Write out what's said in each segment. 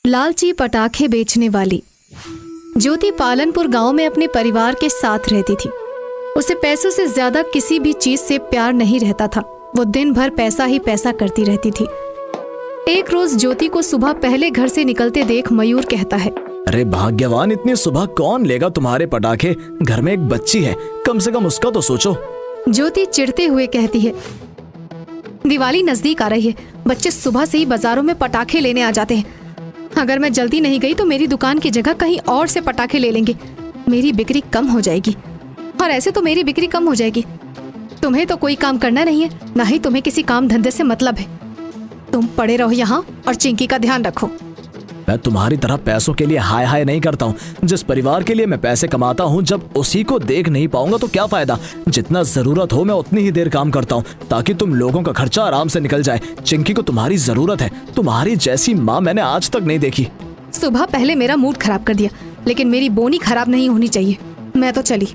लालची पटाखे बेचने वाली। ज्योति पालनपुर गांव में अपने परिवार के साथ रहती थी। उसे पैसों से ज्यादा किसी भी चीज से प्यार नहीं रहता था। वो दिन भर पैसा ही पैसा करती रहती थी। एक रोज ज्योति को सुबह पहले घर से निकलते देख मयूर कहता है, अरे भाग्यवान, इतनी सुबह कौन लेगा तुम्हारे पटाखे? घर में एक बच्ची है, कम से कम उसका तो सोचो। ज्योति चिढ़ते हुए कहती है, दिवाली नजदीक आ रही है, बच्चे सुबह से ही बाजारों में पटाखे लेने आ जाते हैं। अगर मैं जल्दी नहीं गई तो मेरी दुकान की जगह कहीं और से पटाखे ले लेंगे, मेरी बिक्री कम हो जाएगी। और ऐसे तो मेरी बिक्री कम हो जाएगी। तुम्हें तो कोई काम करना नहीं है, ना ही तुम्हें किसी काम धंधे से मतलब है। तुम पड़े रहो यहाँ और चिंकी का ध्यान रखो। मैं तुम्हारी तरह पैसों के लिए हाय हाय नहीं करता हूँ। जिस परिवार के लिए मैं पैसे कमाता हूँ, जब उसी को देख नहीं पाऊंगा तो क्या फायदा। जितना जरूरत हो मैं उतनी ही देर काम करता हूँ, ताकि तुम लोगों का खर्चा आराम से निकल जाए। चिंकी को तुम्हारी जरूरत है, तुम्हारी जैसी माँ मैंने आज तक नहीं देखी। सुबह पहले मेरा मूड खराब कर दिया, लेकिन मेरी बोनी खराब नहीं होनी चाहिए। मैं तो चली।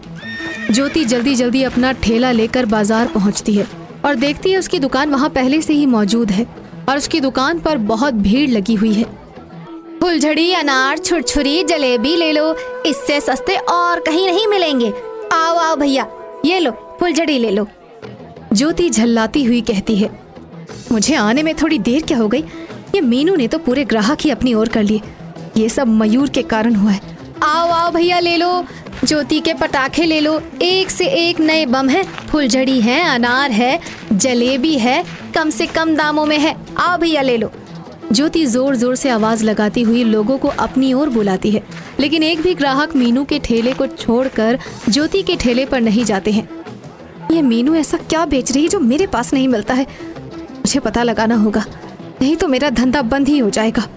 ज्योति जल्दी जल्दी अपना ठेला लेकर बाजार पहुँचती है और देखती है उसकी दुकान वहाँ पहले से ही मौजूद है और उसकी दुकान पर बहुत भीड़ लगी हुई है। फुलझड़ी, अनार, छुरछुरी, जलेबी ले लो, इससे सस्ते और कहीं नहीं मिलेंगे। आओ आओ भैया, ये लो फुलझड़ी ले लो। ज्योति झल्लाती हुई कहती है, मुझे आने में थोड़ी देर क्या हो गई? ये मीनू ने तो पूरे ग्राहक ही अपनी ओर कर लिए। ये सब मयूर के कारण हुआ है। आओ आओ भैया ले लो, ज्योति के पटाखे ले लो, एक से एक नए बम है। फुलझड़ी है, अनार है, जलेबी है, कम से कम दामों में है। आओ भैया ले लो। ज्योति जोर जोर से आवाज लगाती हुई लोगों को अपनी ओर बुलाती है, लेकिन एक भी ग्राहक मीनू के ठेले को छोड़कर ज्योति के ठेले पर नहीं जाते हैं। ये मीनू ऐसा क्या बेच रही है जो मेरे पास नहीं मिलता है? मुझे पता लगाना होगा, नहीं तो मेरा धंधा बंद ही हो जाएगा।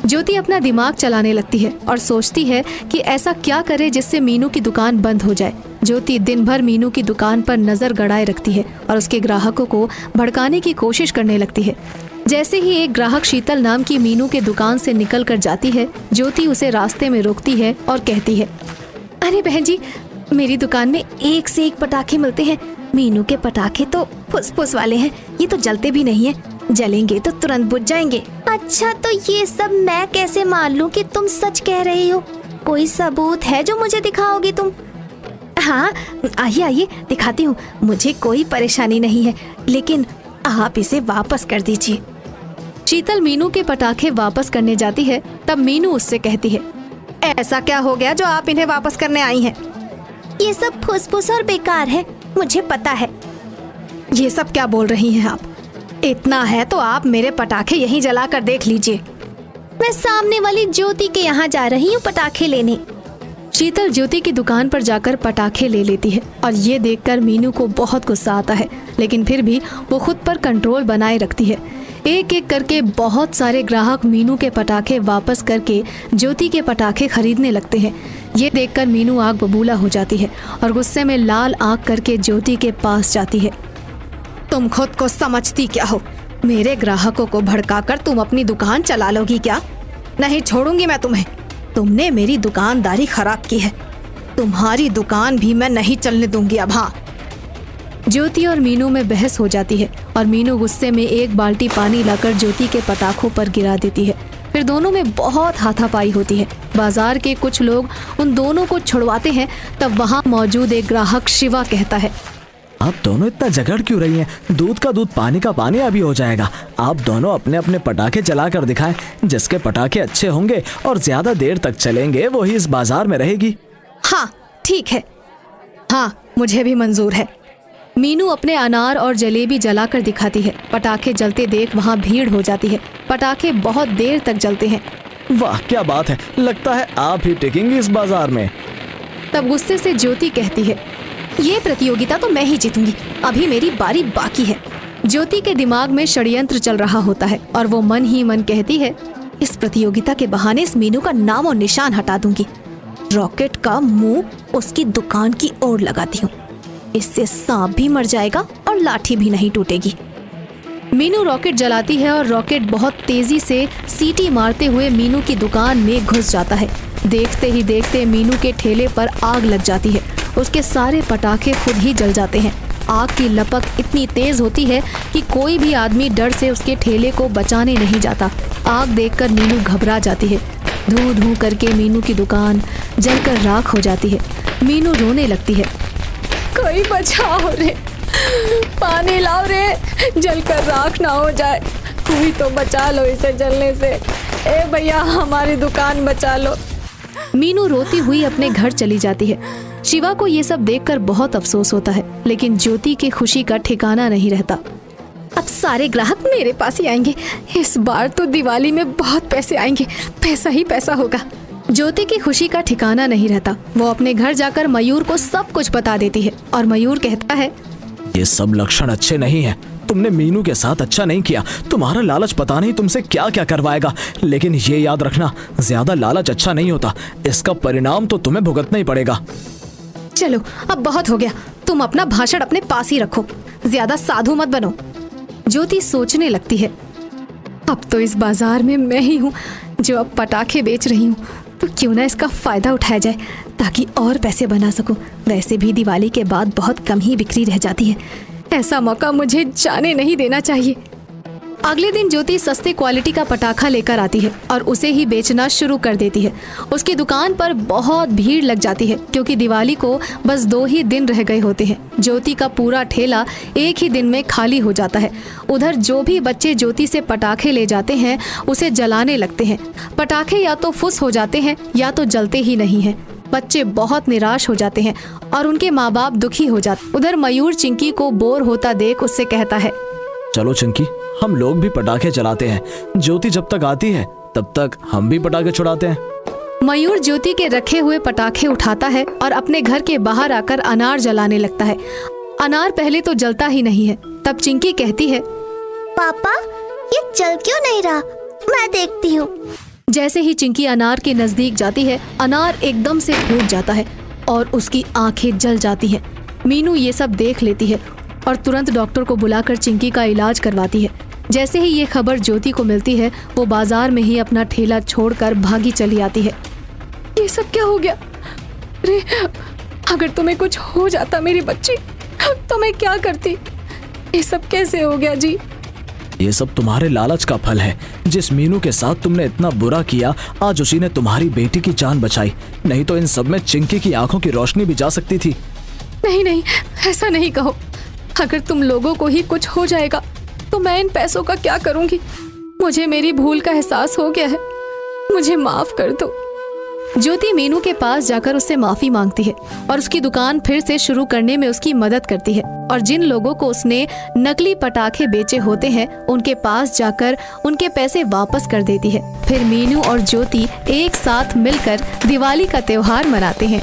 ज्योति अपना दिमाग चलाने लगती है और सोचती है कि ऐसा क्या करे जिससे मीनू की दुकान बंद हो जाए। ज्योति दिन भर मीनू की दुकान पर नजर गड़ाए रखती है और उसके ग्राहकों को भड़काने की कोशिश करने लगती है। जैसे ही एक ग्राहक शीतल नाम की मीनू के दुकान से निकल कर जाती है, ज्योति उसे रास्ते में रोकती है और कहती है, अरे बहन जी, मेरी दुकान में एक से एक पटाखे मिलते हैं। मीनू के पटाखे तो फुस वाले हैं, ये तो जलते भी नहीं है, जलेंगे तो तुरंत बुझ जाएंगे। अच्छा, तो ये सब मैं कैसे मान लूं कि तुम सच कह रही हो? कोई सबूत है जो मुझे दिखाओगी तुम? हाँ, आइए आइए दिखाती हूँ। मुझे कोई परेशानी नहीं है, लेकिन आप इसे वापस कर दीजिए। शीतल मीनू के पटाखे वापस करने जाती है, तब मीनू उससे कहती है, ऐसा क्या हो गया जो आप इन्हें वापस करने आई हैं? ये सब फुस और बेकार है, मुझे पता है। ये सब क्या बोल रही हैं आप? इतना है तो आप मेरे पटाखे यहीं जला कर देख लीजिए। मैं सामने वाली ज्योति के यहाँ जा रही हूँ पटाखे लेने। शीतल ज्योति की दुकान पर जाकर पटाखे ले लेती है और ये देखकर मीनू को बहुत गुस्सा आता है, लेकिन फिर भी वो खुद पर कंट्रोल बनाए रखती है। एक एक करके बहुत सारे ग्राहक मीनू के पटाखे वापस करके ज्योति के पटाखे खरीदने लगते हैं। ये देखकर मीनू आग बबूला हो जाती है और गुस्से में लाल आंख करके ज्योति के पास जाती है। तुम खुद को समझती क्या हो? मेरे ग्राहकों को भड़काकर तुम अपनी दुकान चला लोगी क्या? नहीं छोड़ूंगी मैं तुम्हें। तुमने मेरी दुकानदारी खराब की है, तुम्हारी दुकान भी मैं नहीं चलने दूंगी अब। हाँ। ज्योति और मीनू में बहस हो जाती है और मीनू गुस्से में एक बाल्टी पानी लाकर ज्योति के पटाखों पर गिरा देती है। फिर दोनों में बहुत हाथापाई होती है। बाजार के कुछ लोग उन दोनों को छुड़वाते हैं, तब वहाँ मौजूद एक ग्राहक शिवा कहता है, आप दोनों इतना झगड़ क्यों रही हैं? दूध का दूध, पानी का पानी अभी हो जाएगा। आप दोनों अपने अपने पटाखे जला कर दिखाएं। जिसके पटाखे अच्छे होंगे और ज्यादा देर तक चलेंगे वही इस बाजार में रहेगी। हाँ ठीक है, हाँ मुझे भी मंजूर है। मीनू अपने अनार और जलेबी जलाकर दिखाती है। पटाखे जलते देख वहाँ भीड़ हो जाती है। पटाखे बहुत देर तक जलते हैं। वाह क्या बात है, लगता है आप ही टिकेंगी इस बाजार में। तब गुस्से से ज्योति कहती है, ये प्रतियोगिता तो मैं ही जीतूंगी, अभी मेरी बारी बाकी है। ज्योति के दिमाग में षड्यंत्र चल रहा होता है और वो मन ही मन कहती है, इस प्रतियोगिता के बहाने इस मीनू का नाम और निशान हटा दूंगी। रॉकेट का मुंह उसकी दुकान की ओर लगाती हूँ, इससे सांप भी मर जाएगा और लाठी भी नहीं टूटेगी। मीनू रॉकेट जलाती है और रॉकेट बहुत तेजी से सीटी मारते हुए मीनू की दुकान में घुस जाता है। देखते ही देखते मीनू के ठेले पर आग लग जाती है। उसके सारे पटाखे खुद ही जल जाते हैं। आग की लपक इतनी तेज होती है कि कोई भी आदमी डर से उसके ठेले को बचाने नहीं जाता। आग देखकर मीनू घबरा जाती है। धू धू करके मीनू की दुकान जलकर राख हो जाती है। मीनू रोने लगती है। कोई बचाओ रे, पानी लाओ रे, जलकर राख ना हो जाए। कोई तो बचा लो इसे जलने से। ए भैया, हमारी दुकान बचा लो। मीनू रोती हुई अपने घर चली जाती है। शिवा को ये सब देखकर बहुत अफसोस होता है, लेकिन ज्योति की खुशी का ठिकाना नहीं रहता। अब सारे ग्राहक मेरे पास ही आएंगे। इस बार तो दिवाली में बहुत पैसे आएंगे, पैसा ही पैसा होगा। ज्योति की खुशी का ठिकाना नहीं रहता। वो अपने घर जाकर मयूर को सब कुछ बता देती है और मयूर कहता है, ये सब लक्षण अच्छे नहीं हैं। तुमने मीनू के साथ अच्छा नहीं किया। तुम्हारा लालच पता नहीं तुमसे क्या क्या करवाएगा, लेकिन ये याद रखना, ज्यादा लालच अच्छा नहीं होता। इसका परिणाम तो तुम्हें भुगतना ही पड़ेगा। चलो अब बहुत हो गया, तुम अपना भाषण अपने पास ही रखो, ज्यादा साधु मत बनो। ज्योति सोचने लगती है, अब तो इस बाजार में मैं ही हूँ जो अब पटाखे बेच रही हूँ, तो क्यों ना इसका फायदा उठाया जाए ताकि और पैसे बना सकूं। वैसे भी दिवाली के बाद बहुत कम ही बिक्री रह जाती है, ऐसा मौका मुझे जाने नहीं देना चाहिए। अगले दिन ज्योति सस्ते क्वालिटी का पटाखा लेकर आती है और उसे ही बेचना शुरू कर देती है। उसकी दुकान पर बहुत भीड़ लग जाती है क्योंकि दिवाली को बस 2 ही दिन रह गए होते हैं। ज्योति का पूरा ठेला एक ही दिन में खाली हो जाता है। उधर जो भी बच्चे ज्योति से पटाखे ले जाते हैं उसे जलाने लगते हैं। पटाखे या तो फुस हो जाते हैं या तो जलते ही नहीं हैं। बच्चे बहुत निराश हो जाते हैं और उनके माँ बाप दुखी हो जाते। उधर मयूर चिंकी को बोर होता देख उससे कहता है, चलो चिंकी, हम लोग भी पटाखे चलाते हैं। ज्योति जब तक आती है तब तक हम भी पटाखे छुड़ाते हैं। मयूर ज्योति के रखे हुए पटाखे उठाता है और अपने घर के बाहर आकर अनार जलाने लगता है। अनार पहले तो जलता ही नहीं है। तब चिंकी कहती है, पापा ये जल क्यों नहीं रहा, मैं देखती हूँ। जैसे ही चिंकी अनार के नजदीक जाती है, अनार एकदम से फूट जाता है और उसकी आंखें जल जाती हैं। मीनू ये सब देख लेती है और तुरंत डॉक्टर को बुलाकर चिंकी का इलाज करवाती है। जैसे ही ये खबर ज्योति को मिलती है, वो बाजार में ही अपना ठेला छोड़कर भागी चली आती है। ये सब क्या हो गया? अरे अगर तुम्हें कुछ हो जाता मेरी बच्ची, तो मैं क्या करती? ये सब कैसे हो गया जी? ये सब तुम्हारे लालच का फल है। जिस मीनू के साथ तुमने इतना बुरा किया, आज उसी ने तुम्हारी बेटी की जान बचाई। नहीं तो इन सब में चिंकी की आंखों की रोशनी भी जा सकती थी। नहीं नहीं, ऐसा नहीं कहो। अगर तुम लोगों को ही कुछ हो जाएगा तो मैं इन पैसों का क्या करूंगी? मुझे मेरी भूल का एहसास हो गया है, मुझे माफ कर दो। ज्योति मीनू के पास जाकर उससे माफी मांगती है और उसकी दुकान फिर से शुरू करने में उसकी मदद करती है। और जिन लोगों को उसने नकली पटाखे बेचे होते हैं उनके पास जाकर उनके पैसे वापस कर देती है। फिर मीनू और ज्योति एक साथ मिलकर दिवाली का त्योहार मनाते हैं।